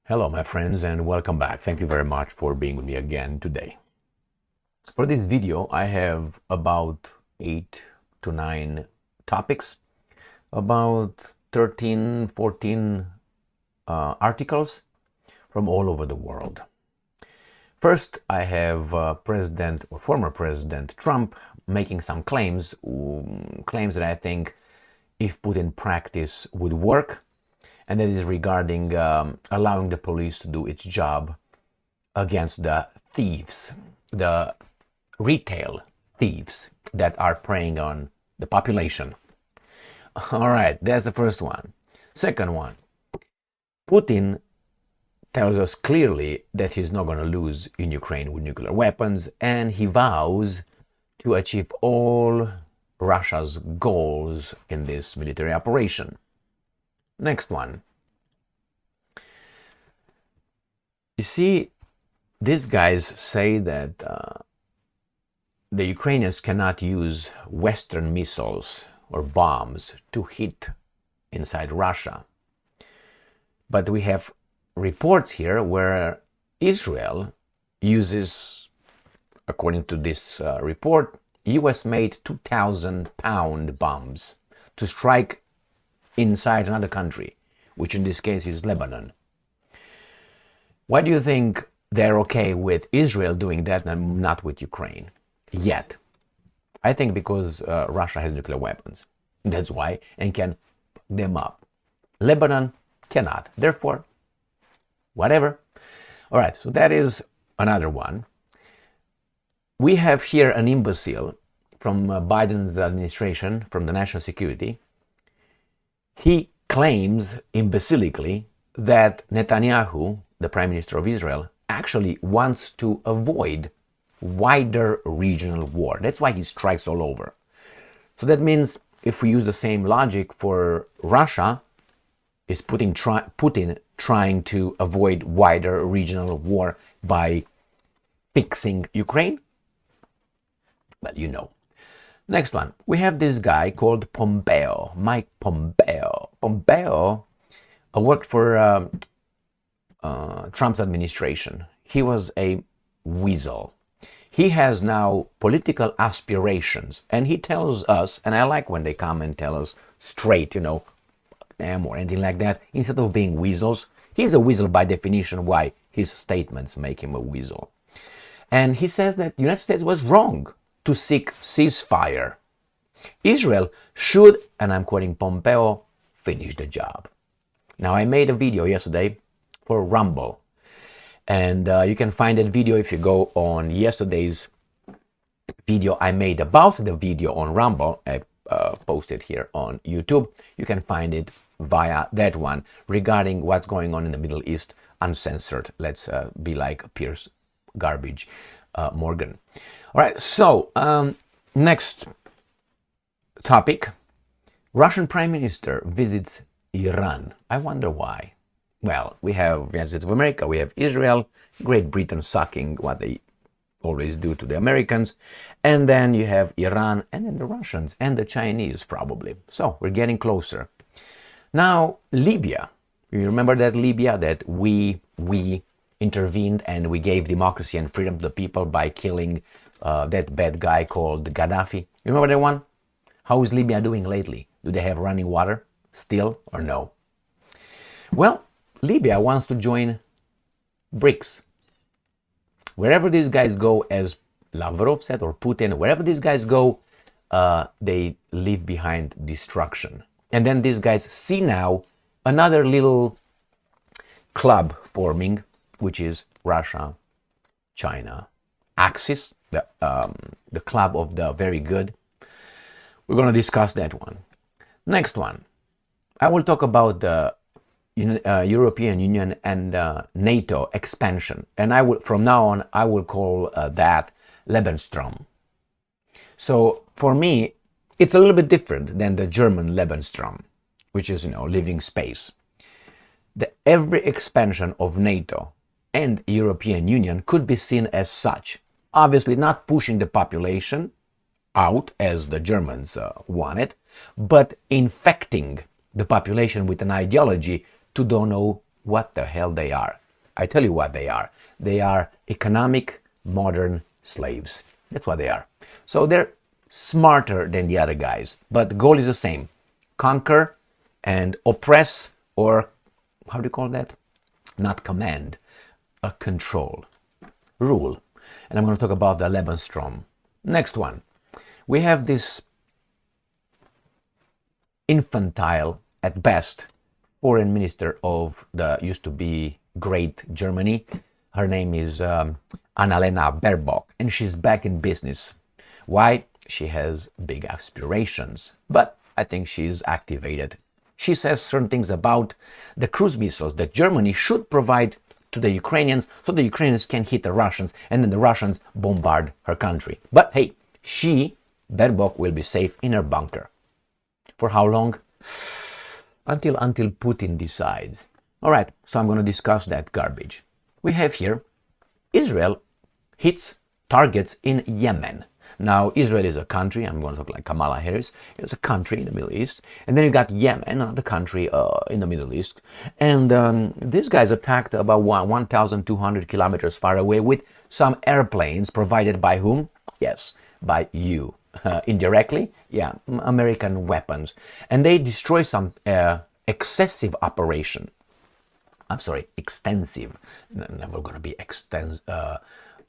Hello, my friends, and welcome back. Thank you very much for being with me again today. For this video, I have about 8 to 9 topics, about 13, 14 articles from all over the world. First, I have former President Trump making some claims that I think, if put in practice, would work. And that is regarding allowing the police to do its job against the thieves, the retail thieves that are preying on the population. All right, that's the first one. Second one, Putin tells us clearly that he's not going to lose in Ukraine with nuclear weapons, and he vows to achieve all Russia's goals in this military operation. Next one. You see, these guys say that the Ukrainians cannot use Western missiles or bombs to hit inside Russia. But we have reports here where Israel uses, according to this report, US-made 2,000-pound bombs to strike inside another country, which in this case is Lebanon. Why do you think they're okay with Israel doing that and not with Ukraine yet? I think because Russia has nuclear weapons. That's why, and can fuck them up. Lebanon cannot. Therefore, whatever. All right, so that is another one. We have here an imbecile from Biden's administration, from the national security. He claims imbecilically that Netanyahu, the Prime Minister of Israel, actually wants to avoid wider regional war. That's why he strikes all over. So that means if we use the same logic for Russia, is Putin trying to avoid wider regional war by fixing Ukraine? Well, you know. Next one, we have this guy called Pompeo, Mike Pompeo. Pompeo worked for Trump's administration. He was a weasel. He has now political aspirations, and he tells us, and I like when they come and tell us straight, them or anything like that, instead of being weasels. He's a weasel by definition, why his statements make him a weasel. And he says that the United States was wrong to seek ceasefire. Israel should, and I'm quoting Pompeo, finish the job. Now, I made a video yesterday for Rumble, and you can find that video if you go on yesterday's video I made about the video on Rumble. I posted here on YouTube. You can find it via that one regarding what's going on in the Middle East, uncensored. Let's be like Pierce Garbage Morgan. All right, so next topic. Russian Prime Minister visits Iran. I wonder why. Well, we have the United States of America, we have Israel, Great Britain sucking what they always do to the Americans, and then you have Iran, and then the Russians, and the Chinese probably. So we're getting closer. Now, Libya. You remember that Libya, that we intervened and we gave democracy and freedom to the people by killing that bad guy called Gaddafi. You remember that one? How is Libya doing lately? Do they have running water still or no? Well, Libya wants to join BRICS. Wherever these guys go, as Lavrov said, or Putin, wherever these guys go, they leave behind destruction. And then these guys see now another little club forming, which is Russia-China axis, the club of the very good. We're going to discuss that one. Next one, I will talk about the European Union and NATO expansion, and from now on I will call that Lebensraum. So for me, it's a little bit different than the German Lebensraum, which is living space. Every expansion of NATO and European Union could be seen as such. Obviously, not pushing the population out as the Germans want it, but infecting the population with an ideology to don't know what the hell they are. I tell you what they are. They are economic modern slaves. That's what they are. So they're smarter than the other guys, but the goal is the same: conquer and oppress, or how do you call that? Not command, control, rule. And I'm going to talk about the Lebensraum. Next one. We have this infantile, at best, foreign minister of the used to be great Germany. Her name is Annalena Baerbock, and she's back in business. Why? She has big aspirations, but I think she's activated. She says certain things about the cruise missiles that Germany should provide to the Ukrainians so the Ukrainians can hit the Russians, and then the Russians bombard her country. But hey, Baerbock, will be safe in her bunker. For how long? Until Putin decides. All right, so I'm going to discuss that garbage. We have here Israel hits targets in Yemen. Now, Israel is a country. I'm going to talk like Kamala Harris. It's a country in the Middle East. And then you got Yemen, another country in the Middle East. And these guys attacked about 1,200 kilometers far away with some airplanes provided by whom? Yes, by you. Indirectly, yeah, American weapons. And they destroy some extensive operation. I'm sorry, extensive. Never going to be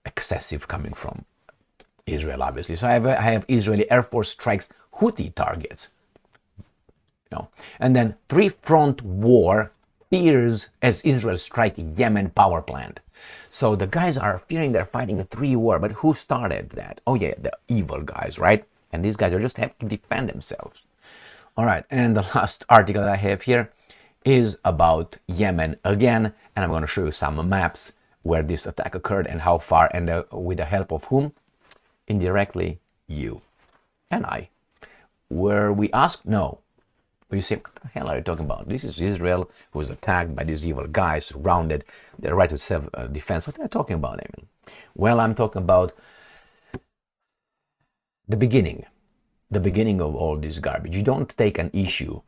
excessive coming from Israel, obviously. So I have Israeli Air Force strikes Houthi targets. And then three-front war fears as Israel strike Yemen power plant. So the guys are fearing they're fighting a three-war, but who started that? Oh yeah, the evil guys, right? And these guys are just have to defend themselves. All right, and the last article that I have here is about Yemen again, and I'm going to show you some maps where this attack occurred and how far, and with the help of whom? Indirectly, you and I. Were we asked? No. You say, what the hell are you talking about? This is Israel who was attacked by these evil guys, surrounded, their right to self-defense. What are you talking about, I mean? Well, I'm talking about the beginning of all this garbage. You don't take an issue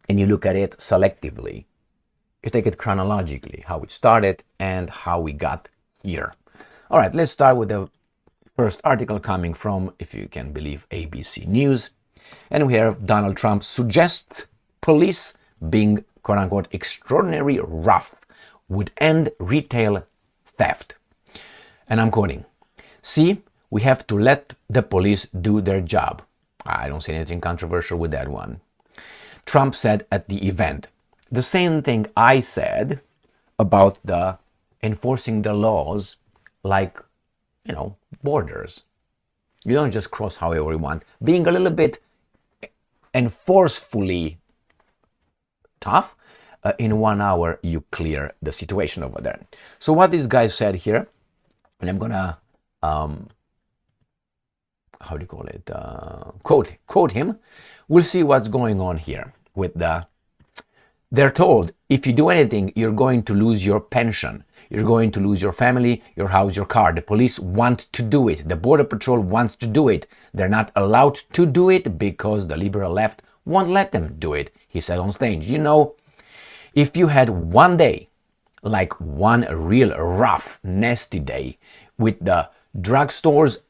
and you look at it selectively. You take it chronologically, how it started and how we got here. All right, let's start with the first article coming from, if you can believe, ABC News. And we have Donald Trump suggests police being, quote-unquote, extraordinarily rough would end retail theft. And I'm quoting, "See, we have to let the police do their job." I don't see anything controversial with that one. Trump said at the event the same thing I said about the enforcing the laws like, borders. You don't just cross however you want. Being a little bit enforcefully tough, in 1 hour you clear the situation over there. So what this guy said here, and I'm gonna quote him. We'll see what's going on here with they're told, if you do anything, you're going to lose your pension. You're going to lose your family, your house, your car. The police want to do it. The Border Patrol wants to do it. They're not allowed to do it because the liberal left won't let them do it, he said on stage. If you had one day, like one real rough, nasty day, with the drugstores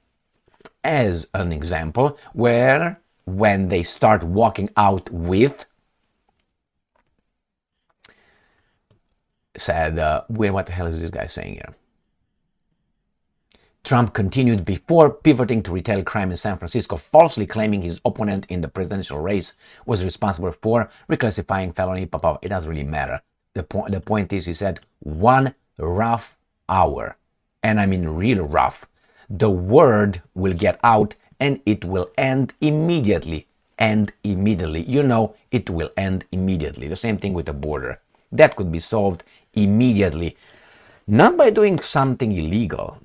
as an example, where when they start walking out with, said, wait, what the hell is this guy saying here? Trump continued before pivoting to retail crime in San Francisco, falsely claiming his opponent in the presidential race was responsible for reclassifying felony. It doesn't really matter. The point is, he said, 1 rough hour. And I mean real rough. The word will get out and it will end immediately. It will end immediately. The same thing with the border. That could be solved immediately. Not by doing something illegal,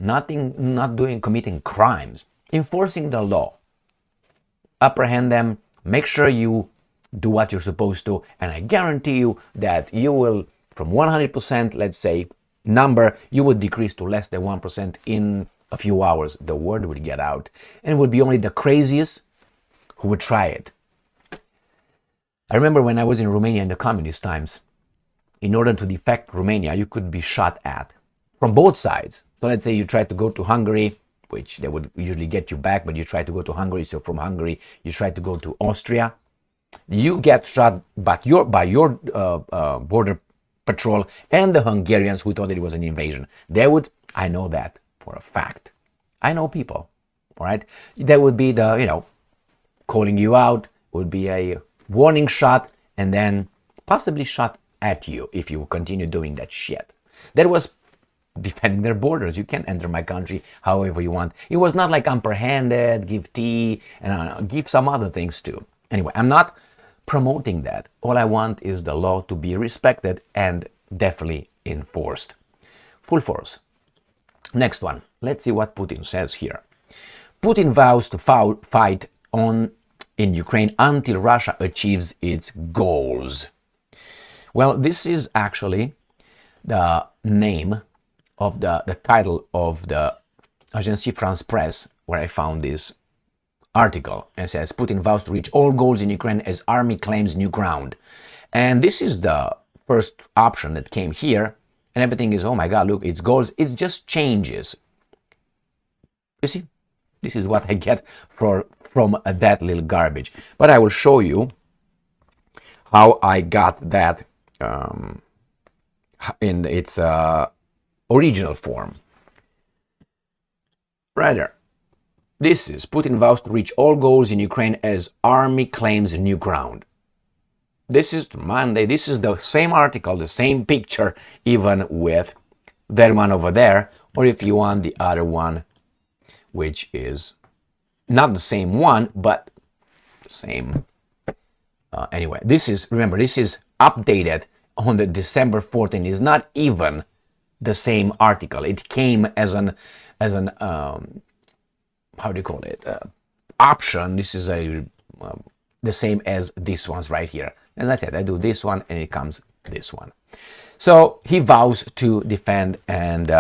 committing crimes, enforcing the law. Apprehend them, make sure you do what you're supposed to, and I guarantee you that you will, from 100%, let's say, number, you would decrease to less than 1% in a few hours. The word would get out, and it would be only the craziest who would try it. I remember when I was in Romania in the communist times, in order to defect Romania, you could be shot at from both sides. So let's say you try to go to Hungary, which they would usually get you back, but you try to go to Hungary, so from Hungary, you try to go to Austria, you get shot by your border patrol and the Hungarians who thought it was an invasion. They would, I know that for a fact. I know people, all right? That would be the, calling you out, would be a warning shot, and then possibly shot at you if you continue doing that shit. That was defending their borders. You can't enter my country however you want. It was not like apprehended, give tea, and give some other things too. Anyway, I'm not promoting that. All I want is the law to be respected and definitely enforced. Full force. Next one. Let's see what Putin says here. Putin vows to fight on in Ukraine until Russia achieves its goals. Well, this is actually the name of the title of the Agence France Presse, where I found this article. It says, Putin vows to reach all goals in Ukraine as army claims new ground. And this is the first option that came here. And everything is, oh my God, look, it's goals. It just changes. You see, this is what I get from that little garbage. But I will show you how I got that in its original form. Rather, this is Putin vows to reach all goals in Ukraine as army claims new ground. This is Monday. This is the same article, the same picture, even with that one over there, or if you want the other one, which is not the same one, but the same. Anyway, remember, this is updated on the December 14th. It's not even the same article. It came as an how do you call it? Option. This is the same as this one's right here. As I said, I do this one and it comes this one. So he vows to defend and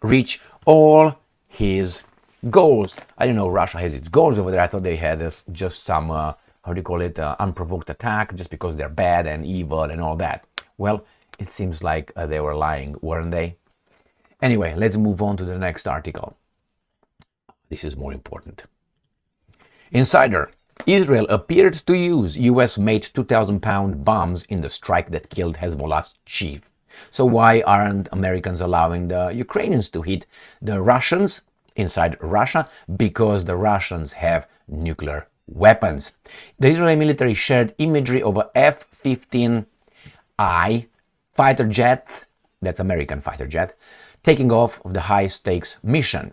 reach all his goals. I don't know, Russia has its goals over there. I thought they had just some, how do you call it, unprovoked attack just because they're bad and evil and all that. Well, it seems like they were lying, weren't they? Anyway, let's move on to the next article. This is more important. Insider. Israel appeared to use US-made 2,000-pound bombs in the strike that killed Hezbollah's chief. So why aren't Americans allowing the Ukrainians to hit the Russians inside Russia? Because the Russians have nuclear weapons. The Israeli military shared imagery of a F-15I fighter jet, that's American fighter jet, taking off of the high-stakes mission.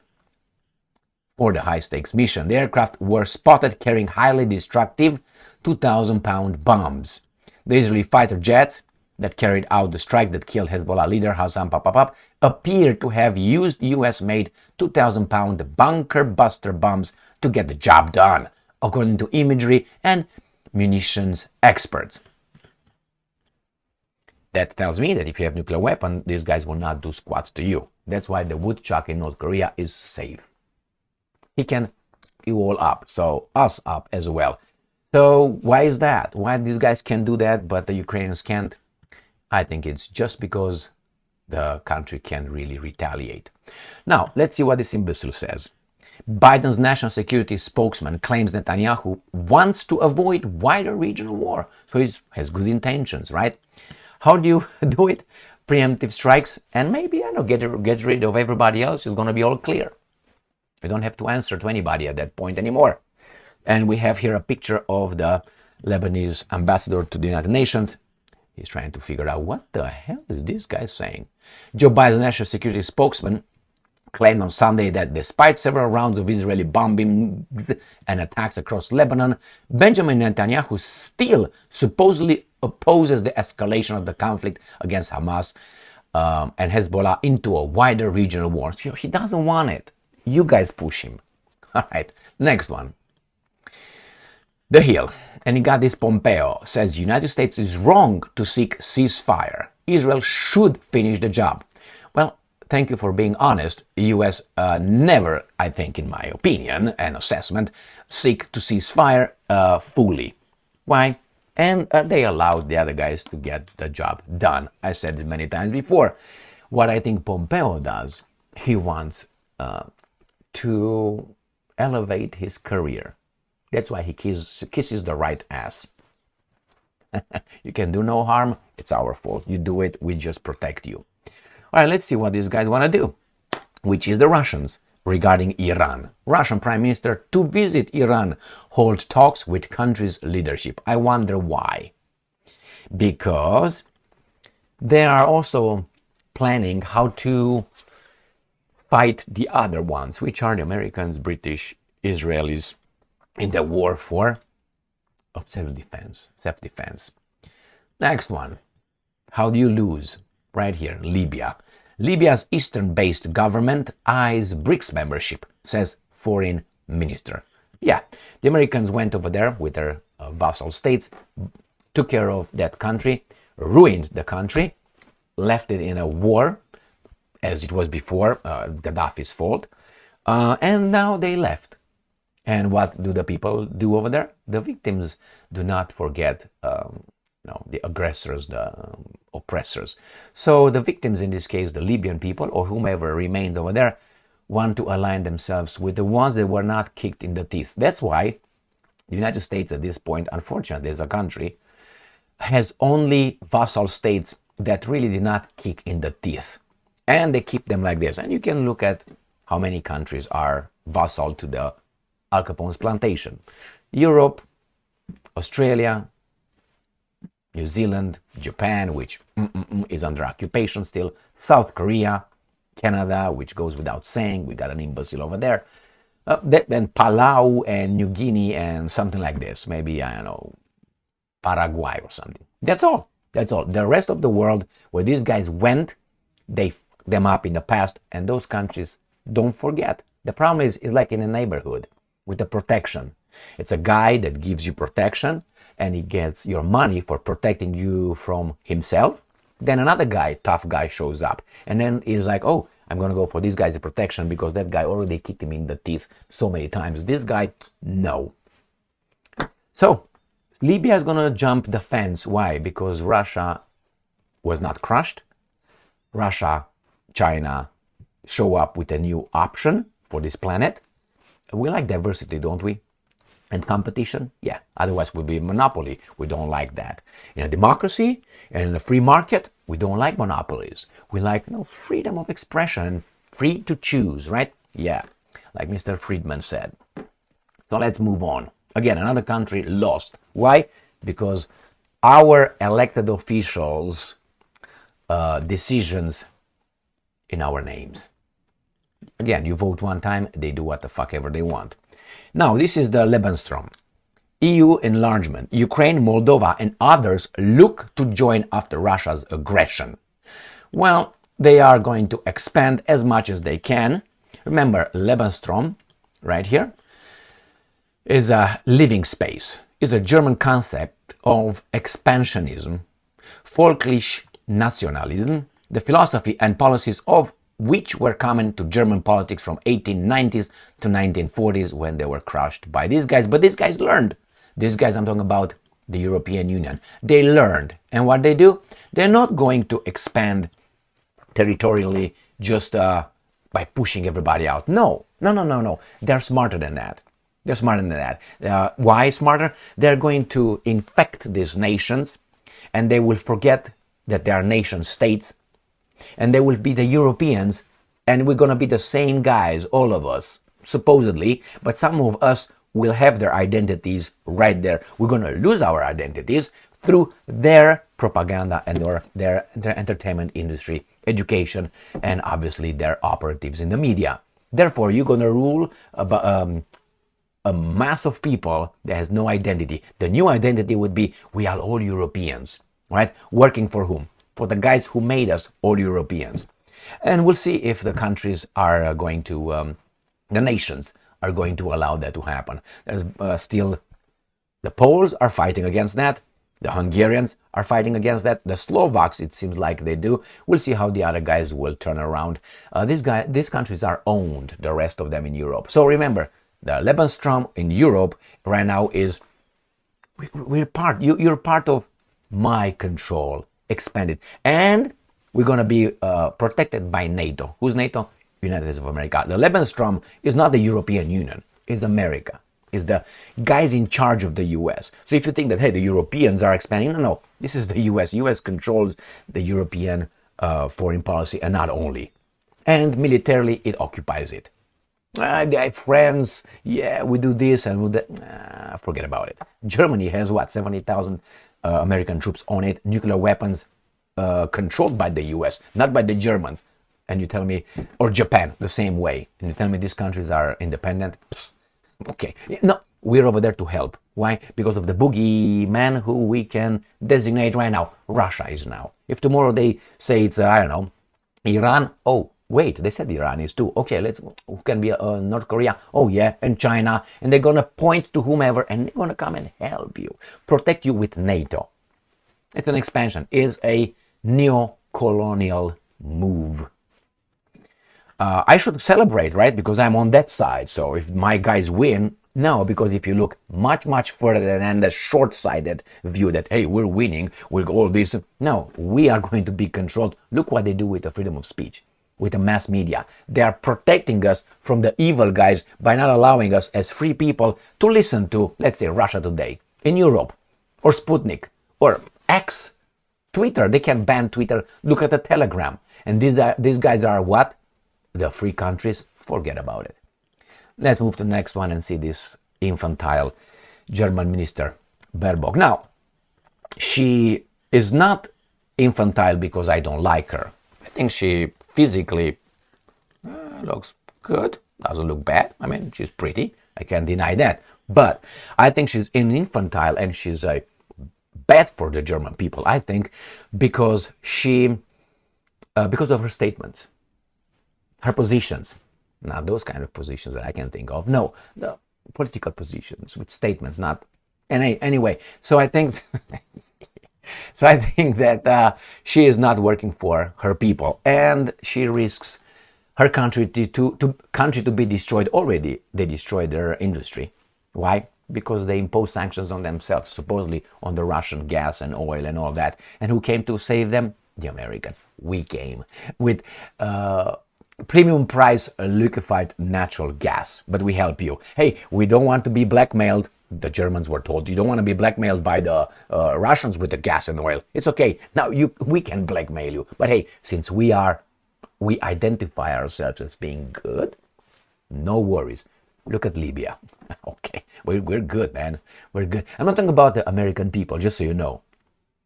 For the high-stakes mission, the aircraft were spotted carrying highly destructive 2,000-pound bombs. The Israeli fighter jets that carried out the strike that killed Hezbollah leader Hassan appeared to have used US-made 2,000-pound bunker buster bombs to get the job done, according to imagery and munitions experts. That tells me that if you have nuclear weapon, these guys will not do squat to you. That's why the woodchuck in North Korea is safe. He can you all up, so us up as well. So why is that? Why these guys can do that, but the Ukrainians can't? I think it's just because the country can't really retaliate. Now, let's see what this imbecile says. Biden's national security spokesman claims Netanyahu wants to avoid wider regional war. So he has good intentions, right? How do you do it? Preemptive strikes, and maybe, I don't know, get rid of everybody else. It's going to be all clear. We don't have to answer to anybody at that point anymore. And we have here a picture of the Lebanese ambassador to the United Nations. He's trying to figure out what the hell is this guy saying. Joe Biden's national security spokesman claimed on Sunday that despite several rounds of Israeli bombing and attacks across Lebanon, Benjamin Netanyahu still supposedly opposes the escalation of the conflict against Hamas and Hezbollah into a wider regional war. So he doesn't want it. You guys push him. All right, next one. The Hill, and he got this. Pompeo says United States is wrong to seek ceasefire. Israel should finish the job. Well, thank you for being honest. The U.S. Never, I think, in my opinion and assessment, seek to cease fire fully. Why? And they allowed the other guys to get the job done. I said it many times before. What I think Pompeo does, he wants to elevate his career. That's why he kisses the right ass. You can do no harm, it's our fault. You do it, we just protect you. All right, let's see what these guys want to do, which is the Russians regarding Iran. Russian Prime Minister to visit Iran, hold talks with country's leadership. I wonder why. Because they are also planning how to fight the other ones, which are the Americans, British, Israelis, in the war for of self-defense. Next one. How do you lose? Right here, Libya. Libya's eastern-based government eyes BRICS membership, says foreign minister. Yeah, the Americans went over there with their vassal states, took care of that country, ruined the country, left it in a war, as it was before, Gaddafi's fault, and now they left. And what do the people do over there? The victims do not forget the aggressors, the oppressors. So the victims, in this case, the Libyan people or whomever remained over there, want to align themselves with the ones that were not kicked in the teeth. That's why the United States at this point, unfortunately, as a country, has only vassal states that really did not kick in the teeth. And they keep them like this. And you can look at how many countries are vassal to the Al Capone's plantation. Europe, Australia, New Zealand, Japan, which is under occupation still, South Korea, Canada, which goes without saying, we got an imbecile over there, then Palau and New Guinea and something like this, maybe, I don't know, Paraguay or something. That's all. The rest of the world, where these guys went, they fucked them up in the past, and those countries don't forget. The problem is like in a neighborhood with the protection. It's a guy that gives you protection, and he gets your money for protecting you from himself. Then another guy, tough guy, shows up, and then he's like, oh, I'm going to go for this guy's protection because that guy already kicked him in the teeth so many times. This guy, no. So Libya is going to jump the fence. Why? Because Russia was not crushed. Russia, China show up with a new option for this planet. We like diversity, don't we? And competition? Yeah, otherwise we'll be a monopoly. We don't like that. In a democracy and in a free market, we don't like monopolies. We like freedom of expression, free to choose, right? Yeah, like Mr. Friedman said. So let's move on. Again, another country lost. Why? Because our elected officials' decisions in our names. Again, you vote one time, they do what the fuck ever they want. Now, this is the Lebensraum. EU enlargement. Ukraine, Moldova, and others look to join after Russia's aggression. Well, they are going to expand as much as they can. Remember, Lebensraum, right here, is a living space. It's a German concept of expansionism, folklish nationalism, the philosophy and policies of which were common to German politics from 1890s to 1940s when they were crushed by these guys. But these guys learned. These guys, I'm talking about the European Union. They learned. And what they do? They're not going to expand territorially just by pushing everybody out. No. They're smarter than that. Why smarter? They're going to infect these nations, and they will forget that they are nation states, and they will be the Europeans, and we're going to be the same guys, all of us, supposedly, but some of us will have their identities right there. We're going to lose our identities through their propaganda and their entertainment industry, education, and obviously their operatives in the media. Therefore, you're going to rule a mass of people that has no identity. The new identity would be, we are all Europeans, right? Working for whom? For the guys who made us all Europeans. And we'll see if the countries are going to, the nations are going to allow that to happen. There's still, the Poles are fighting against that. The Hungarians are fighting against that. The Slovaks, it seems like they do. We'll see how the other guys will turn around. These countries are owned, the rest of them in Europe. So remember, the Lebensraum in Europe right now is We're part, you're part of my control, expanded. And we're going to be protected by NATO. Who's NATO? United States of America. The Lebensraum is not the European Union, it's America. It's the guys in charge of the US. So if you think that, hey, the Europeans are expanding, no, this is the US. US controls the European foreign policy, and not only. And militarily, it occupies it. They have friends, yeah, we do this and we do that. Forget about it. Germany has what, 70,000 American troops on it, nuclear weapons controlled by the US, not by the Germans. And you tell me, or Japan, the same way. And you tell me these countries are independent? Psst. Okay, no, we're over there to help. Why? Because of the boogeyman who we can designate right now. Russia is now. If tomorrow they say it's, I don't know, Iran, oh, wait, they said Iran is too. Okay, who can be North Korea? Oh yeah, and China. And they're going to point to whomever and they're going to come and help you, protect you with NATO. It's an expansion. It's a neo-colonial move. I should celebrate, right? Because I'm on that side. So if my guys win, no, because if you look much, much further than the short-sighted view that, hey, we're winning, we're all this. No, we are going to be controlled. Look what they do with the freedom of speech, with the mass media. They are protecting us from the evil guys by not allowing us as free people to listen to, let's say, Russia Today in Europe, or Sputnik, or X, Twitter. They can ban Twitter. Look at the Telegram. And these guys are what? The free countries. Forget about it. Let's move to the next one and see this infantile German minister, Baerbock. Now, she is not infantile because I don't like her. I think she physically looks good, doesn't look bad. I mean, she's pretty, I can't deny that. But I think she's infantile and she's bad for the German people, I think, because because of her statements. Her positions, not those kind of positions that I can think of. No, the political positions with statements, not. Anyway, so I think, that she is not working for her people, and she risks her country to be destroyed. Already, they destroyed their industry. Why? Because they imposed sanctions on themselves, supposedly on the Russian gas and oil and all that. And who came to save them? The Americans. We came with. Premium price liquefied natural gas, but we help you. Hey, we don't want to be blackmailed. The Germans were told you don't want to be blackmailed by the Russians with the gas and oil. It's okay. Now we can blackmail you, but hey, since we identify ourselves as being good, no worries. Look at Libya. Okay, we're good, man. We're good. I'm not talking about the American people, just so you know.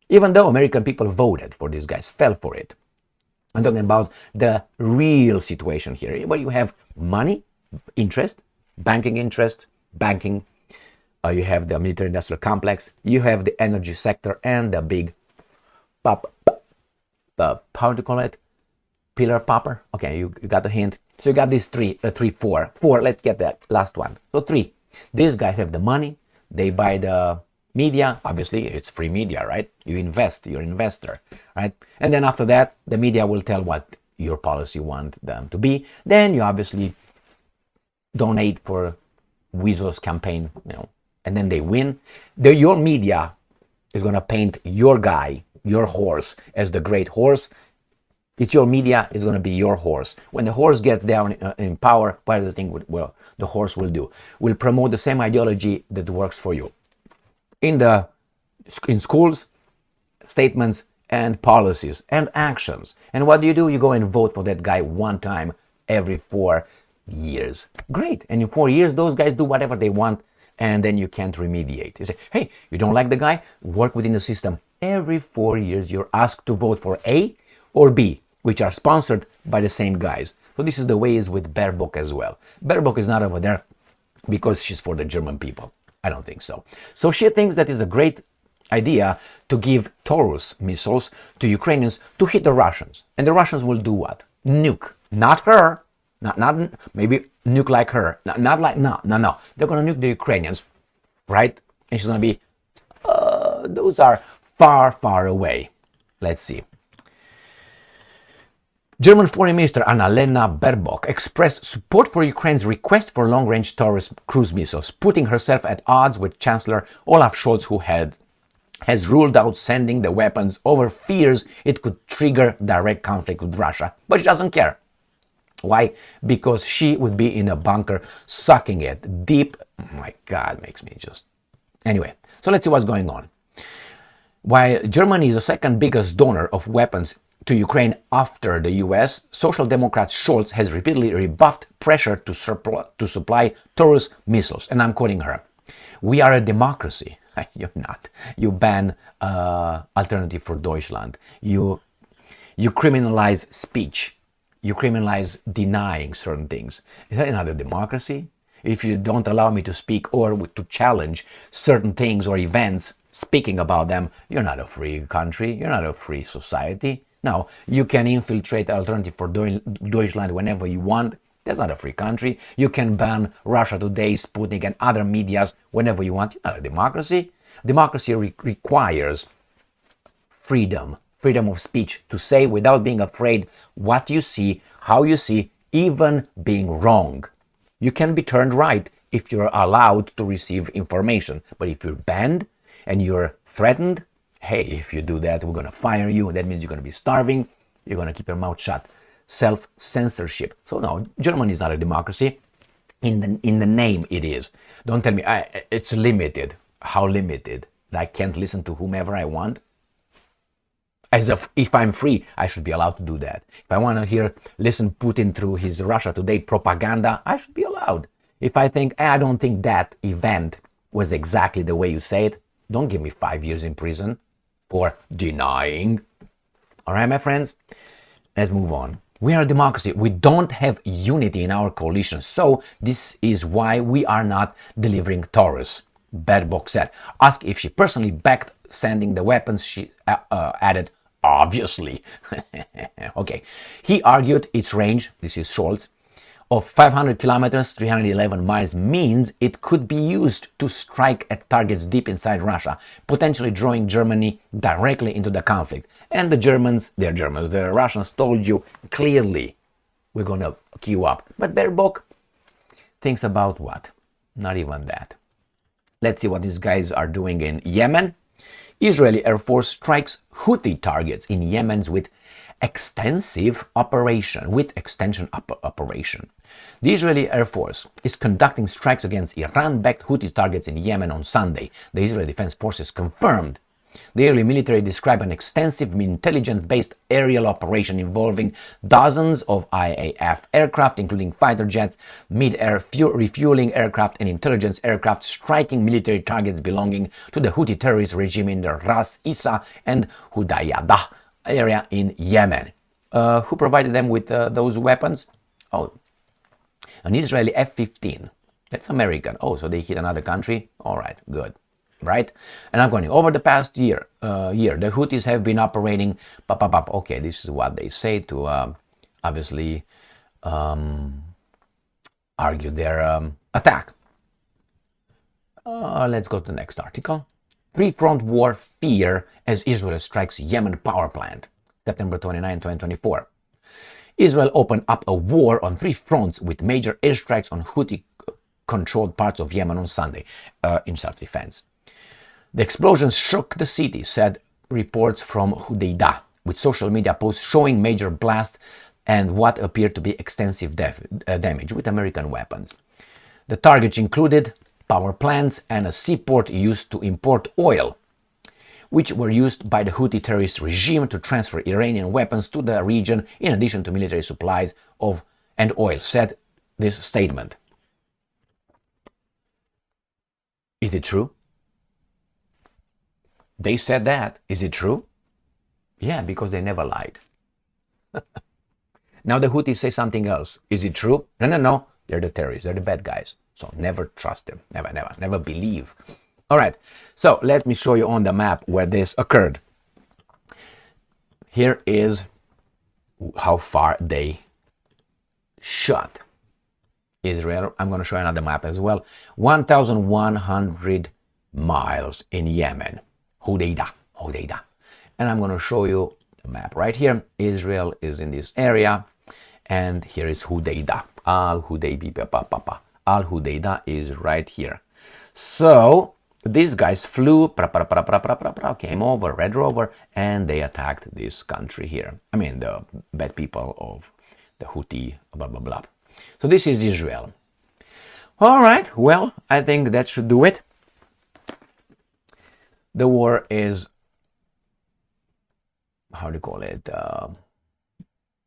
Even though American people voted for these guys, fell for it. I'm talking about the real situation here, where you have money, interest, banking, you have the military-industrial complex, you have the energy sector, and the big, how do you call it? Pillar popper? Okay, you got the hint. So you got these four. Let's get that last one. So three. These guys have the money, they buy the media, obviously, it's free media, right? You invest, you're an investor, right? And then after that, the media will tell what your policy wants them to be. Then you obviously donate for Weasel's campaign, and then they win. Your media is going to paint your guy, your horse, as the great horse. It's your media, it's going to be your horse. When the horse gets down in power, what do you think the horse will do? Will promote the same ideology that works for you. In schools, statements and policies and actions. And what do? You go and vote for that guy one time every 4 years. Great. And in 4 years, those guys do whatever they want, and then you can't remediate. You say, hey, you don't like the guy? Work within the system. Every 4 years, you're asked to vote for A or B, which are sponsored by the same guys. So this is the way it is with Baerbock as well. Baerbock is not over there because she's for the German people. I don't think so. So she thinks that it's a great idea to give Taurus missiles to Ukrainians to hit the Russians. And the Russians will do what? Nuke. Not her. Not maybe nuke like her. Not like, no. They're going to nuke the Ukrainians, right? And she's going to be, those are far, far away. Let's see. German Foreign Minister Annalena Baerbock expressed support for Ukraine's request for long-range Taurus cruise missiles, putting herself at odds with Chancellor Olaf Scholz, who has ruled out sending the weapons over fears it could trigger direct conflict with Russia. But she doesn't care. Why? Because she would be in a bunker sucking it deep. Oh my God, makes me just... Anyway, so let's see what's going on. While Germany is the second biggest donor of weapons to Ukraine after the US, Social Democrat Scholz has repeatedly rebuffed pressure to supply Taurus missiles. And I'm quoting her. "We are a democracy." You're not. You ban Alternative for Deutschland. You criminalize speech. You criminalize denying certain things. Is that not a democracy? If you don't allow me to speak or to challenge certain things or events, speaking about them, you're not a free country. You're not a free society. No, you can infiltrate Alternative for Deutschland whenever you want. That's not a free country. You can ban Russia Today, Sputnik, and other medias whenever you want. You're not a democracy. Democracy requires freedom of speech, to say without being afraid what you see, how you see, even being wrong. You can be turned right if you're allowed to receive information. But if you're banned and you're threatened, hey, if you do that, we're going to fire you. That means you're going to be starving. You're going to keep your mouth shut. Self-censorship. So no, Germany is not a democracy. In the name it is. Don't tell me it's limited. How limited? I can't listen to whomever I want? As if I'm free, I should be allowed to do that. If I want to listen Putin through his Russia Today propaganda, I should be allowed. If I think, I don't think that event was exactly the way you say it, don't give me 5 years in prison for denying. All right, my friends, let's move on. We are a democracy. We don't have unity in our coalition. So this is why we are not delivering Taurus, Baerbock said. Asked if she personally backed sending the weapons, she added, obviously. Okay. He argued its range, this is Scholz, of 500 kilometers, 311 miles means it could be used to strike at targets deep inside Russia, potentially drawing Germany directly into the conflict. And the Russians told you clearly, we're going to queue up. But Baerbock thinks about what? Not even that. Let's see what these guys are doing in Yemen. Israeli Air Force strikes Houthi targets in Yemen with extension operation. The Israeli Air Force is conducting strikes against Iran-backed Houthi targets in Yemen on Sunday. The Israeli Defense Forces confirmed. The Israeli military described an extensive intelligence-based aerial operation involving dozens of IAF aircraft, including fighter jets, mid-air refueling aircraft, and intelligence aircraft, striking military targets belonging to the Houthi terrorist regime in the Ras Isa and Hudaydah area in Yemen. Who provided them with those weapons? Oh, an Israeli F-15. That's American. Oh, so they hit another country? All right, good. Right? And I'm going, over the past year, the Houthis have been operating, okay, this is what they say to obviously argue their attack. Let's go to the next article. Three-front war fear as Israel strikes Yemen power plant. September 29, 2024. Israel opened up a war on three fronts with major airstrikes on Houthi-controlled parts of Yemen on Sunday in self-defense. The explosions shook the city, said reports from Hudaydah, with social media posts showing major blasts and what appeared to be extensive damage with American weapons. The targets included power plants and a seaport used to import oil, which were used by the Houthi terrorist regime to transfer Iranian weapons to the region in addition to military supplies and oil, said this statement. Is it true? They said that. Is it true? Yeah, because they never lied. Now the Houthis say something else. Is it true? No. They're the terrorists. They're the bad guys. So never trust them. Never believe. All right. So let me show you on the map where this occurred. Here is how far they shot Israel. I'm going to show you another map as well. 1,100 miles in Yemen. Hudaydah. And I'm going to show you the map right here. Israel is in this area, and here is Hudaydah. Al-Hudaydah. Al-Hudaydah is right here. So these guys flew, came over, Red Rover, and they attacked this country here. I mean, the bad people of the Houthi, blah, blah, blah. So this is Israel. All right, well, I think that should do it. The war is, how do you call it,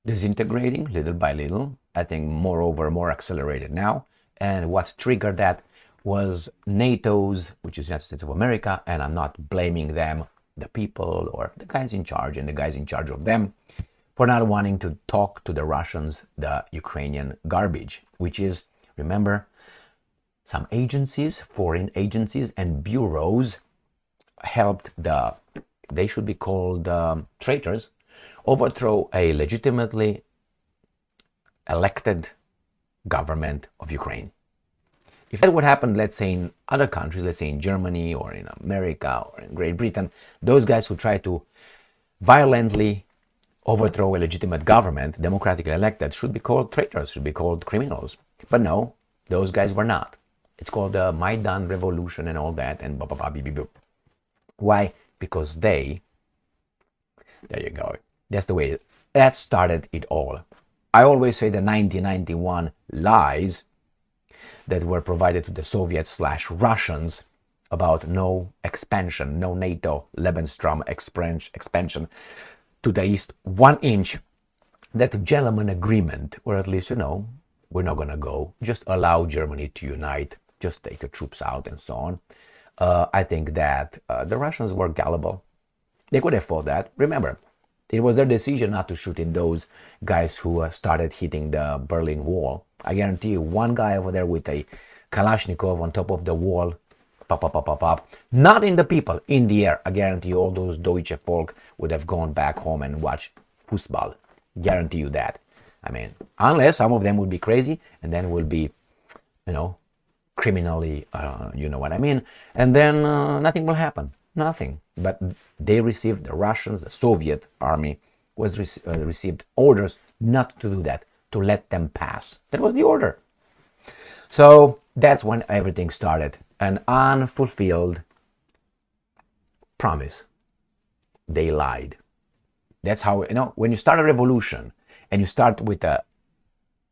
disintegrating little by little. I think moreover, more accelerated now. And what triggered that was NATO's, which is United States of America, and I'm not blaming them, the people or the guys in charge and the guys in charge of them, for not wanting to talk to the Russians the Ukrainian garbage, which is, remember, some agencies, foreign agencies and bureaus helped they should be called traitors, overthrow a legitimately elected government of Ukraine. If that would happen, let's say in other countries, let's say in Germany or in America or in Great Britain, those guys who try to violently overthrow a legitimate government, democratically elected, should be called traitors, should be called criminals. But no, those guys were not. It's called the Maidan Revolution and all that, and blah, blah, blah, blah, blah, blah. Why? Because there you go. That's the way that started it all. I always say the 1991 lies that were provided to the Soviets/Russians about no expansion, no NATO Lebensraum expansion to the east 1 inch. That Gentleman agreement, or at least, we're not going to go, just allow Germany to unite, just take the troops out and so on. I think that the Russians were gullible. They could have fought that. Remember, it was their decision not to shoot in those guys who started hitting the Berlin Wall. I guarantee you, one guy over there with a Kalashnikov on top of the wall, pop, not in the people, in the air. I guarantee you all those Deutsche Folk would have gone back home and watched Fußball. Guarantee you that. I mean, unless some of them would be crazy and then will be, criminally, you know what I mean. And then nothing will happen. Nothing. But they received, the Russians, the Soviet army received orders not to do that, to let them pass. That was the order. So that's when everything started. An unfulfilled promise. They lied. That's how, when you start a revolution and you start with a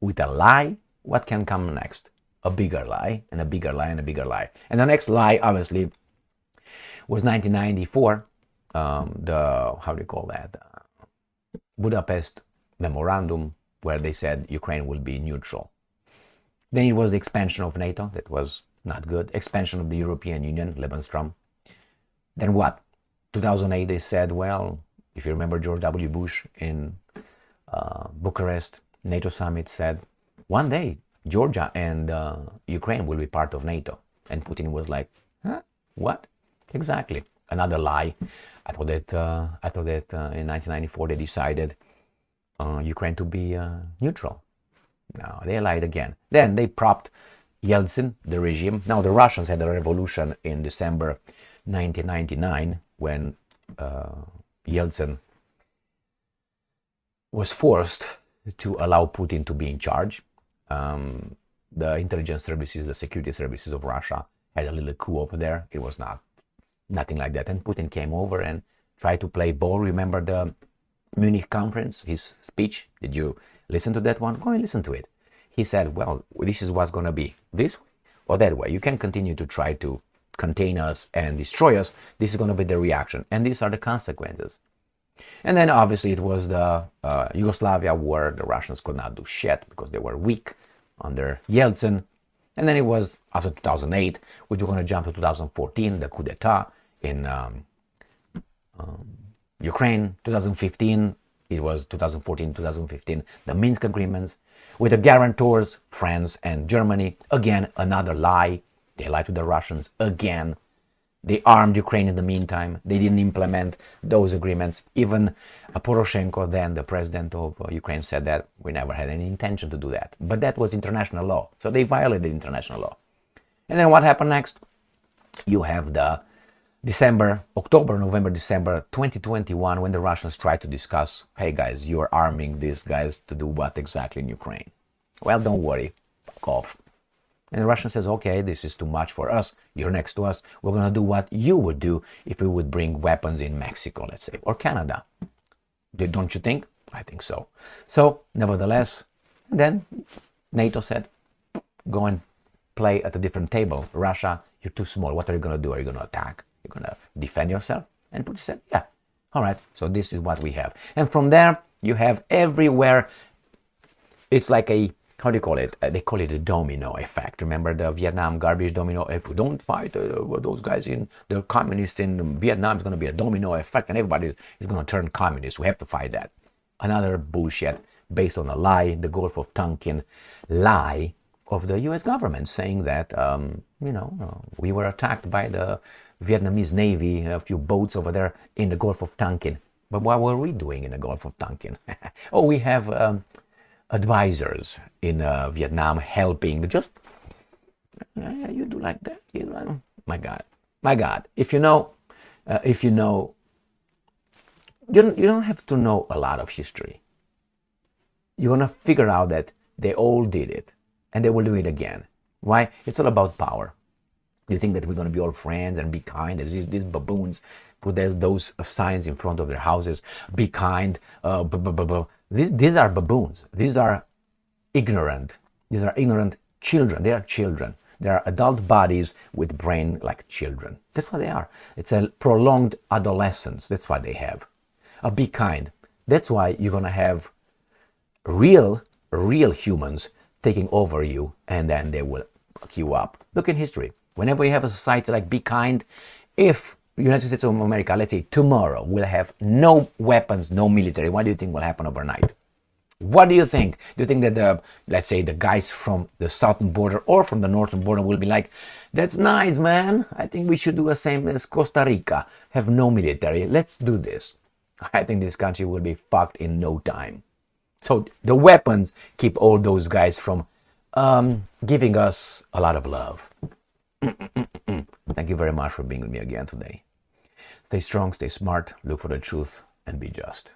lie, what can come next? A bigger lie, and a bigger lie, and a bigger lie. And the next lie, obviously, was 1994, Budapest Memorandum, where they said Ukraine will be neutral. Then it was the expansion of NATO, that was not good. Expansion of the European Union, Lebensraum. Then what? 2008, they said, well, if you remember George W. Bush in Bucharest, NATO summit said, one day, Georgia and Ukraine will be part of NATO. And Putin was like, huh? What? Exactly. Another lie. I thought that in 1994 they decided Ukraine to be neutral. No, they lied again. Then they propped Yeltsin, the regime. Now the Russians had a revolution in December 1999 when Yeltsin was forced to allow Putin to be in charge. The intelligence services, the security services of Russia had a little coup over there. It was nothing like that. And Putin came over and tried to play ball. Remember the Munich conference, his speech? Did you listen to that one? Go and listen to it. He said, well, this is what's going to be this way or that way. You can continue to try to contain us and destroy us. This is going to be the reaction. And these are the consequences. And then obviously it was the Yugoslavia war. The Russians could not do shit because they were weak under Yeltsin. And then it was after 2008, which we're going to jump to 2014, the coup d'etat in Ukraine. 2015, it was 2014, 2015, the Minsk agreements with the guarantors, France and Germany. Again, another lie. They lied to the Russians again. They armed Ukraine in the meantime. They didn't implement those agreements. Even Poroshenko, then the president of Ukraine, said that we never had any intention to do that. But that was international law. So they violated international law. And then what happened next? You have the October, November, December 2021, when the Russians tried to discuss, hey guys, you're arming these guys to do what exactly in Ukraine? Well, don't worry, fuck off. And the Russian says, okay, this is too much for us. You're next to us. We're going to do what you would do if we would bring weapons in Mexico, let's say, or Canada. Don't you think? I think so. So, nevertheless, then NATO said, go and play at a different table. Russia, you're too small. What are you going to do? Are you going to attack? You're going to defend yourself? And Putin said, yeah, all right, so this is what we have. And from there, you have everywhere, it's like a, how do you call it? They call it a domino effect. Remember the Vietnam garbage domino? If we don't fight those guys the communists in Vietnam, it's going to be a domino effect and everybody is going to turn communist. We have to fight that. Another bullshit based on a lie, the Gulf of Tonkin lie of the US government saying that, we were attacked by the Vietnamese Navy, a few boats over there in the Gulf of Tonkin. But what were we doing in the Gulf of Tonkin? Oh, we have advisors in Vietnam helping. Just, you do like that. My God. If you know, you don't have to know a lot of history. You're going to figure out that they all did it and they will do it again. Why? It's all about power. You think that we're going to be all friends and be kind as these baboons put those signs in front of their houses, be kind, These are baboons. These are ignorant. These are ignorant children. They are children. They are adult bodies with brain like children. That's what they are. It's a prolonged adolescence. That's what they have. Be kind. That's why you're going to have real humans taking over you, and then they will fuck you up. Look in history. Whenever you have a society like be kind, if the United States of America, let's say tomorrow, will have no weapons, no military, what do you think will happen overnight? What do you think? Do you think that let's say the guys from the southern border or from the northern border will be like, that's nice, man. I think we should do the same as Costa Rica. Have no military. Let's do this. I think this country will be fucked in no time. So the weapons keep all those guys from giving us a lot of love. Thank you very much for being with me again today. Stay strong, stay smart, look for the truth, and be just.